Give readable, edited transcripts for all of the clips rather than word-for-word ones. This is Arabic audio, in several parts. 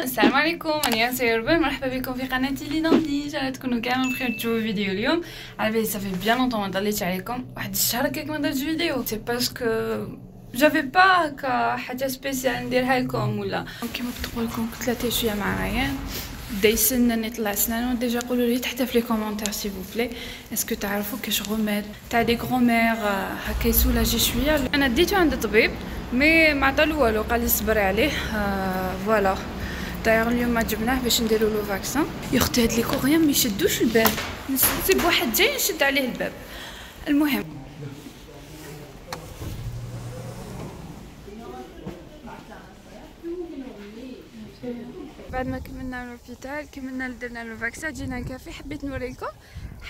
السلام عليكم، انا ياسر ربي، مرحبا بكم في قناتي ليناندي. ان شاء الله تكونوا كامل بخير تشوفوا فيديو اليوم. على بالي صافي بيان لونطون ما ضليتش عليكم، واحد الشهر هكاك ما درتش فيديو، سي باسكو جافي با هكا حاجه سبيسيال نديرها لكم ولا كيما قلت لكم. كنت ثلاثه شويه مع ريان بدا يسنن يطلع سنانو. ديجا قولوا لي تحت في لي كومونتير سي فو بلي اسكو تعرفوا كاش غوميد تاع دي غرومير هكا يسولاجي شويه. انا ديتو عند طبيب مي ما عطالو والو، قال لي صبري عليه. فوالا دايوغ اليوم ما جبناه باش نديرو له فاكسان. يختي هاد لي كوريان ما يشدوش الباب، نسيب واحد جاي نشد عليه الباب. المهم بعد ما كملنا لوبيتال، كملنا درنا له فاكسان، جينا الكافي. حبيت نوريكم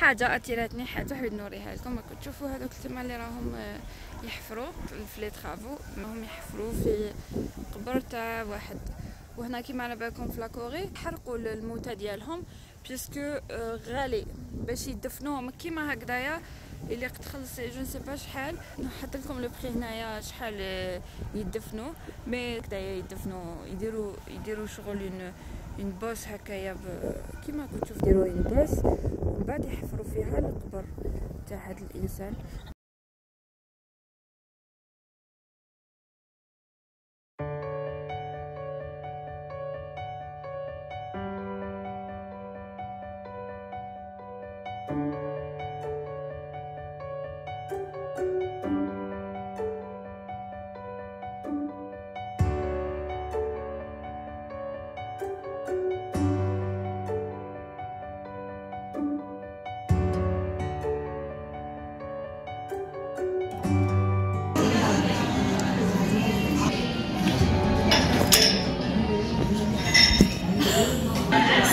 حاجه اثيرتني، حاجه حبيت نوريها لكم. راكم تشوفوا هذوك التما اللي راهم يحفروا في لي طرافو، راهم يحفروا في قبر تاع واحد. وهنا كيما على بالكم في لاكوري حرقوا الموتى ديالهم بيسكو غالي باش يدفنوهم كيما هكذايا. اللي تخلص جو نسي با شحال، نحط لكم لو بري هنايا شحال يدفنوا. مي هكذايا يدفنوا، يديروا شغل اون بوس هكايا كيما كنتو يديروا اون داس، ومن بعد يحفروا فيها القبر تاع هذا الانسان.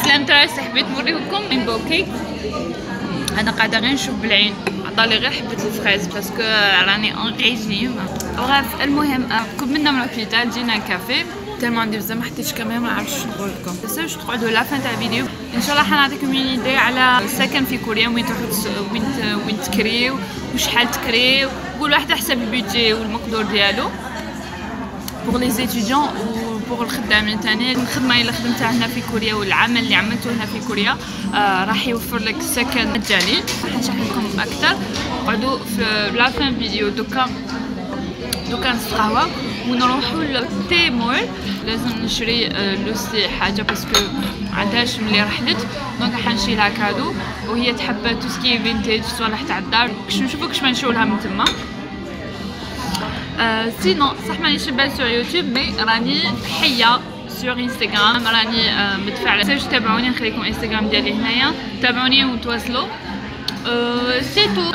سلام ترى حبيت نوريكم من بوكي. انا قاعده غير نشوف بالعين، عطالي غير حبه الفريز باسكو راني اون ريجيم. بغاف المهم كملنا من لوبيتال، جينا الكافي. تالمون عندي بزاف ما حطيتش كاميرا، ما عرفتش نقول لكم. بس باش تقعدوا لا فان تاع الفيديو ان شاء الله حنعطيكم اون ايدي على السكن في كوريا، وين تروحوا وين تكريو وشحال تكريو، كل واحد حسب البيدجي والمقدور ديالو بوغ لي زيتيديون وبوغ الخدامين تاني. الخدمه اللي خدمتها هنا في كوريا والعمل اللي عملته هنا في كوريا راح يوفر لك سكن مجاني. راح نشرح لكم اكثر، قعدوا في لا فان فيديو. دوكا نتقهوى ونروحوا للتي مول. لازم نشري لوسي حاجه باسكو عندهاش ملي رحلت، دونك حنشري لها كادو. وهي تحب تو سكي فينتاج صوالح تاع الدار، باش نشوفوا كش ما نشرو لها من تما. سينو صح مانيش نبان سور يوتيوب، مي راني حيه سور انستغرام، راني متفاعله. سيرش تابعوني، نخليكم انستغرام ديالي هنايا، تابعوني ونتواصلوا. سي تو.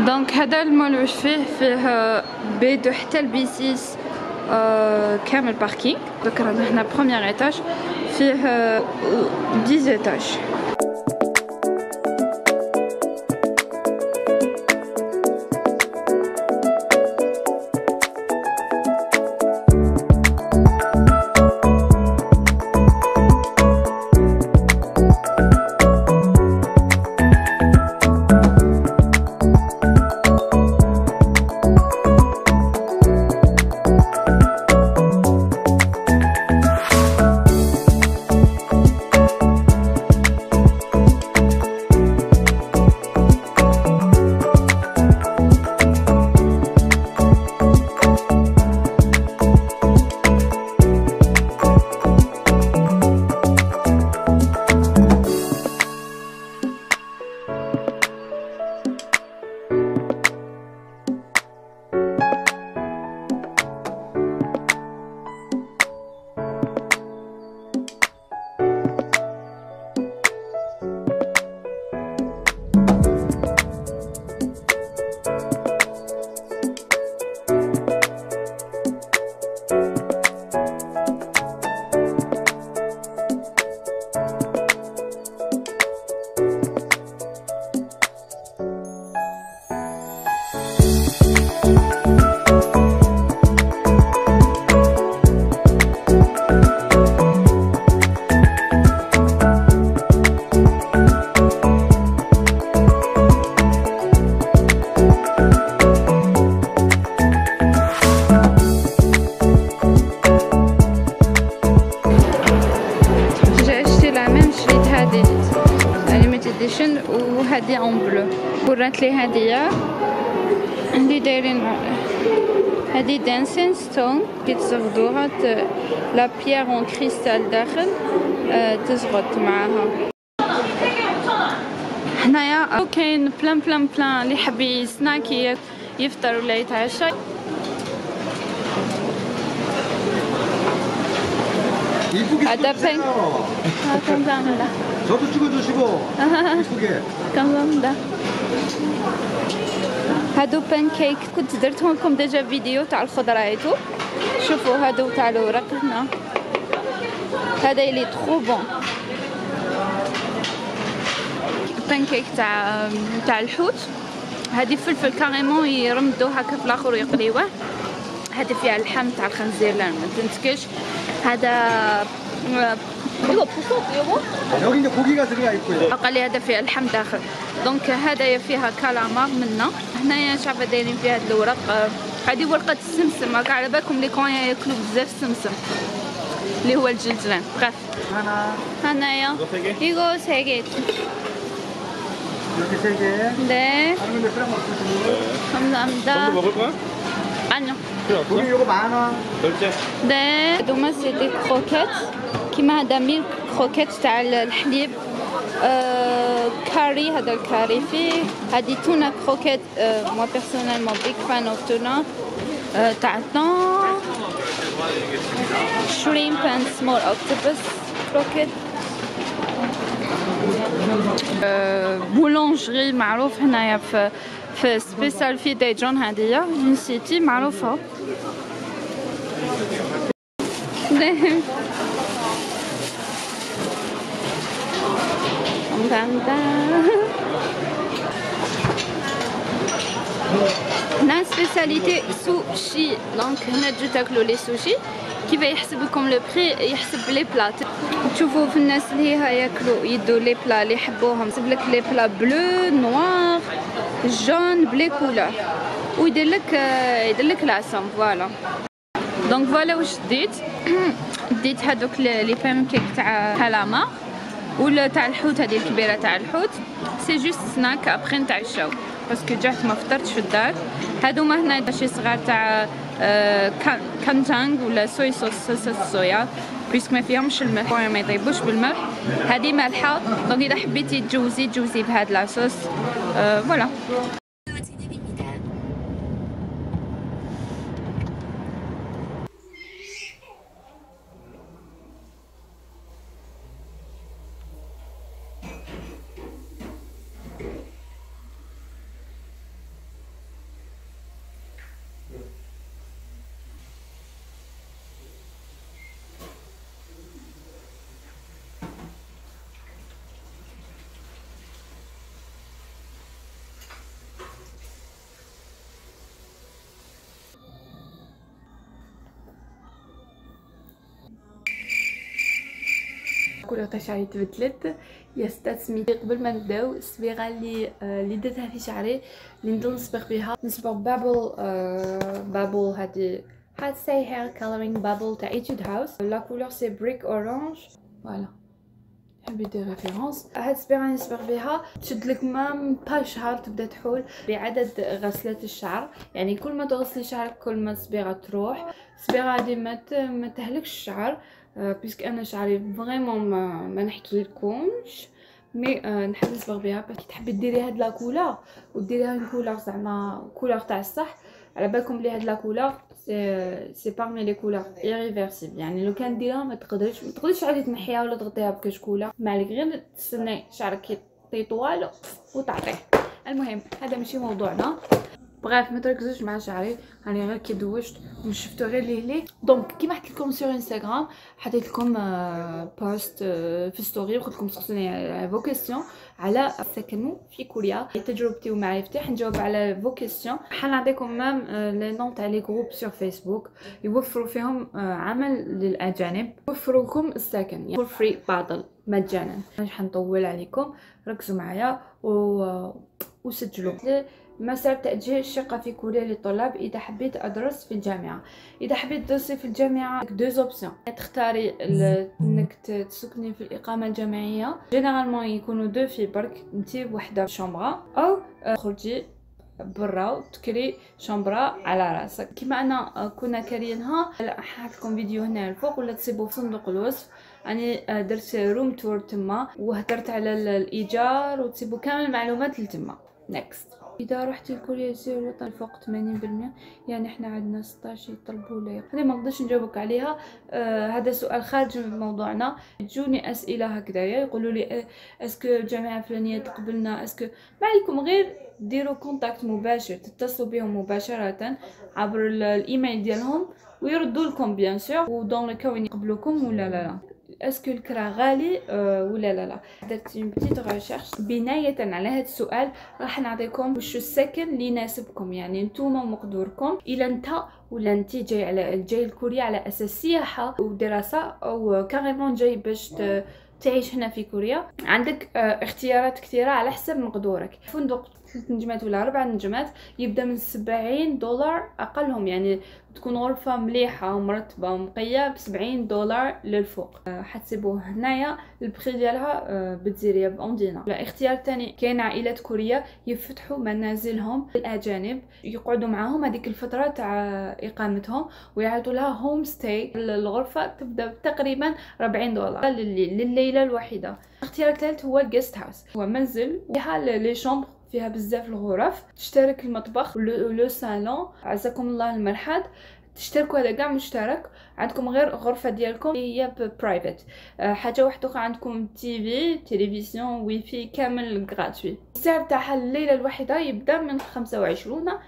دونك هذا المول واش فيه بي دو حتى البي 6 كامل باركينغ. دوك رانا هنا بروميير ايطاج، فيه 10 ايطاج. ورات لي هديه عندي دايرين هذه دانسين ستون كيتزغدوها لا بيير اون كريستال داخل تزغد معاها. هنايا كاين بلان اللي حاب سناكي يفطر ولا يتعشى. هذا بين 감사합니다. 저도 찍어주시고 예쁘게. 감사합니다. هادو بانكيك كنت درتهم لكم ديجا فيديو تاع الخضرايتو. شوفوا هادو تاع الورق هنا، هذا اللي ترو بون. بانكيك تاع الحوت، هذه فلفل كاريمون يرمدوه هكا في الاخر ويقليوه. هذه فيها اللحم تاع الخنزير لا ما تنتكش. هذا 이거 버섯 여보? 여기 이제 고기가 들어가 있고요. قال لي هذا فيه اللحم داخل. دونك هذايا فيها كالامار منا. هنايا شعبة دايرين فيها هاد الورق. هذه ورقة السمسم، هاكا على بالكم لي كون ياكلوا بزاف السمسم اللي هو الجلجلان. بغاف هنايا 이거 3개. 이렇게 3개. 네. 다른 데 프랑 없으시고. 감사합니다. 먹을 거야? 아니요. 필요 없어? 고기 요거 10,000원. 결제. 네. هادوما سي دي كروكيت كيما هذا ميلك كروكيت تاع الحليب. كاري، هذا الكاري فيه. هذه تونة كروكيت. موا بيرسونيلمون بيك فان اوف تونة تاع الثون. شريمب اند سمول اوكتوبس كروكيت. بولونجري معروف هنايا في سبيسال في ديجون، هذه جون سيتي معروفة. هنا سبيساليتي سوشي. دونك هنا تجو تاكلوا لي سوشي كيف يحسب لكم لو بري، يحسب لي بلا. تشوفوا في الناس اللي ها ياكلوا يدوا لي بلا اللي يحبوهم، يحسب لك لي بلا بلو نوار جون بلي كولور ويدير لك العسل. فوالا دونك فوالا واش ديت هذوك لي بانكيك تاع كلاما ولا تاع الحوت، هذه الكبيره تاع الحوت. سي جوست سناك ابخي نتعشاو باسكو جعت ما فطرتش في الدار. هادوما هنا شي صغار تاع كانتانغ ولا صويا صوص الصويا بيسك ما فيهمش الملح ما يطيبوش بالملح. هذه مالحه دونك اذا حبيتي تجوزي بهاد لاصوص. فوالا كل شعري تبدلت يا ستات سميتي. قبل ما نبداو الصبيغه اللي درتها في شعري اللي نضل نصبغ بها، نصبغ بابل هادي هاد ساي هير كولرينغ بابل تاع ايتود هاوس. لا كولور سي بريك اورانج. فوالا حبي دي ريفيرونس. هاد الصبيغه اللي نصبغ بها تشد لك مام با شهر تبدا تحول بعدد غسلات الشعر. يعني كل ما تغسلي شعرك كل ما الصبيغه تروح. الصبيغه هادي ما تهلكش الشعر بيسك انا شعري فريمون ما نحكي لكمش مي نحب نصبغ بها. باش تحبي ديري هاد لا كولور وديريها كولور زعما كولور تاع الصح، على بالكم بلي هاد لا كولور سي بارمي لي كولور ايريفيرسيبل. يعني لو كان ديرها ما تقدريش عادي تنحيها ولا تغطيها بكاش كولور، مالك غير تستناي شعرك يطول وتعطيه. المهم هذا ماشي موضوعنا. بغيت ما تركزوش مع شعري، راني غير كي دوشت ومش شفتو غير ليه. دونك كيما حكيت لكم سور انستغرام حطيت لكم بوست في ستوري وقلت لكم تسقسوني فو كيسيون على السكن في كوريا، تجربتي ومعرفتي. حنجاوب على فو كيسيون. حنعطيكم مام لي نون تاع لي جروب سور فيسبوك يوفروا فيهم عمل للاجانب، يوفروا لكم السكن يعني فور فري باطل مجانا. مش حنطول عليكم، ركزوا معايا وسجلوا. مسار تأجيل الشقة في كوريا للطلاب إذا حبيت أدرس في الجامعة. إذا حبيت تدرسي في الجامعة دوز أوبسيون، تختاري إنك تسكني في الإقامة الجامعية، جينيرالمون يكونوا دو في برك انتي وحدة شومبرا، أو خرجي برا وتكري شومبرا على راسك كما أنا كنا كارينها. حاطلكم فيديو هنا الفوق ولا تصيبوا في صندوق الوصف. أنا درت روم تور تما وهدرت على الإيجار وتصيبوا كامل المعلومات لتما. نيكست، اذا رحتي لكوريا يصير الوطن فوق 80%، يعني احنا عندنا 16 يطلبوا لي. هذه ما نقدرش نجاوبك عليها، هذا سؤال خارج من موضوعنا. تجوني اسئله هكذايا يقولوا لي اسكو الجامعه الفلانيه تقبلنا، اسكو ما عليكم غير ديروا كونتاكت مباشر، تتصلوا بهم مباشره عبر الايميل ديالهم ويردوا لكم بيان سور، ودون الكون يقبلوكم ولا لا. اسكو الكرا غالي ولا لا. درت اون بتيت ريشيرش بنايه على هذا السؤال، راح نعطيكم واش السكن اللي يناسبكم، يعني نتوما ومقدوركم. الا انت ولا انت جاي لكوريا على اساس سياحه ودراسه، او كاريمون جاي باش تعيش هنا في كوريا، عندك اختيارات كثيره على حسب مقدورك. فندق 3 نجمات ولا 4 نجمات يبدا من $70 اقلهم، يعني تكون غرفه مليحه ومرتبه ومقيه ب$70 للفوق. حتسيبوا هنايا البري ديالها بتزيريا باوندينا. الاختيار الثاني كاين عائلات كوريه يفتحوا منازلهم للاجانب، يقعدوا معاهم هذيك الفتره تاع اقامتهم ويعطوا لها هوم ستاي. الغرفه تبدا تقريبا $40 لليله الواحده. الاختيار الثالث هو الجيست هاوس، هو منزل فيها لي شومبر، فيها بزاف الغرف، تشترك المطبخ ولو صالون، عزكم الله المرحاض، تشتركوا هذا كاع مشترك. عندكم غير غرفه ديالكم هي برايفت. حاجه واحده اخرى، عندكم تلفزيون ويفي كامل غراتوي. السعر تاعها الليله الواحده يبدا من $25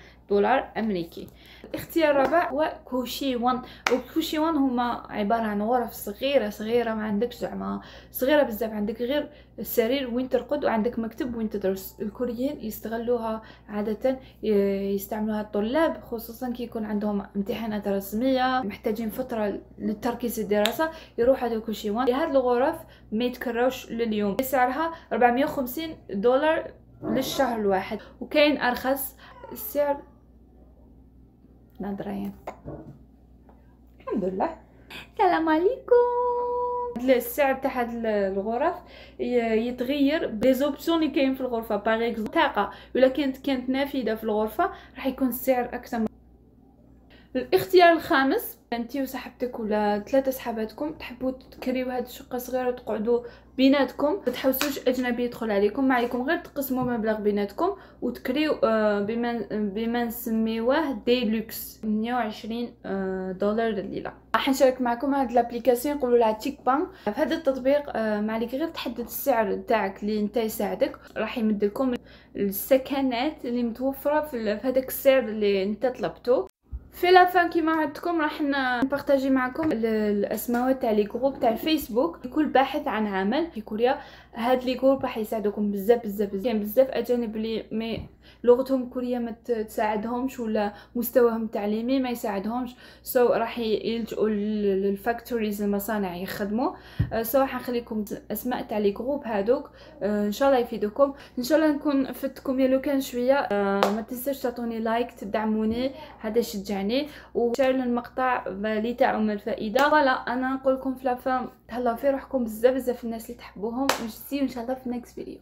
امريكي. الاختيار الرابع هو كوشي وان. وكوشي وان هما عباره عن غرف صغيره ما عندكش زعما صغيره بزاف، عندك غير السرير وين ترقد وعندك مكتب وين تدرس. الكوريين يستغلوها عاده، يستعملوها الطلاب خصوصا كي يكون عندهم امتحانات رسميه محتاجين فتره للتركيز الدراسه، يروح هذا كوشي وان. هاد الغرف ما يتكرروش لليوم، سعرها $450 للشهر الواحد، وكاين ارخص. السعر نادرين. الحمد لله. السلام عليكم. السعر تاع هاد الغرف يتغير بليزوبسيون اللي كاين في الغرفه. باغ اكزومبل طاقه ولا كانت نافذه في الغرفه راح يكون السعر اكثر. الاختيار الخامس، انت وصاحبتك ولا 3 صحاباتكم تحبوا تكريو هاد الشقه صغيره وتقعدوا بيناتكم، ما تحوسوش اجنبي يدخل عليكم، ما عليكم غير تقسموا مبلغ بيناتكم وتكريو بما نسميوه ديلوكس $120 لليله. راح نشارك معكم هاد لابليكاسيون يقولوا لها تيك بان. في هذا التطبيق ما عليك غير تحدد السعر تاعك اللي انت يساعدك، راح يمد لكم السكنات اللي متوفره في هذاك السعر اللي انت طلبته. في لافان كيما عدتكم راح نبارطاجي معكم الاسماوات تاع لي جروب تاع الفيسبوك لكل باحث عن عمل في كوريا. هاد لي جروب راح يساعدوكم بزاف. كاين بزاف اجانب اللي لغتهم كوريا ما تساعدهمش ولا مستواهم التعليمي ما يساعدهمش، راح يلجؤوا للفاكتوريز المصانع يخدموا. راح نخليكم اسماء تاع لي جروب هادوك، ان شاء الله يفيدوكم، ان شاء الله نكون فدتكم يا لو كان شويه. ما تنسوش تعطوني لايك تدعموني، هذا يشجعني، وشاركوا المقطع لتعم الفائده. فوالا انا نقول لكم في لافان تهلاو في روحكم بزاف الناس اللي تحبوهم، ونجي ان شاء الله في النكست فيديو.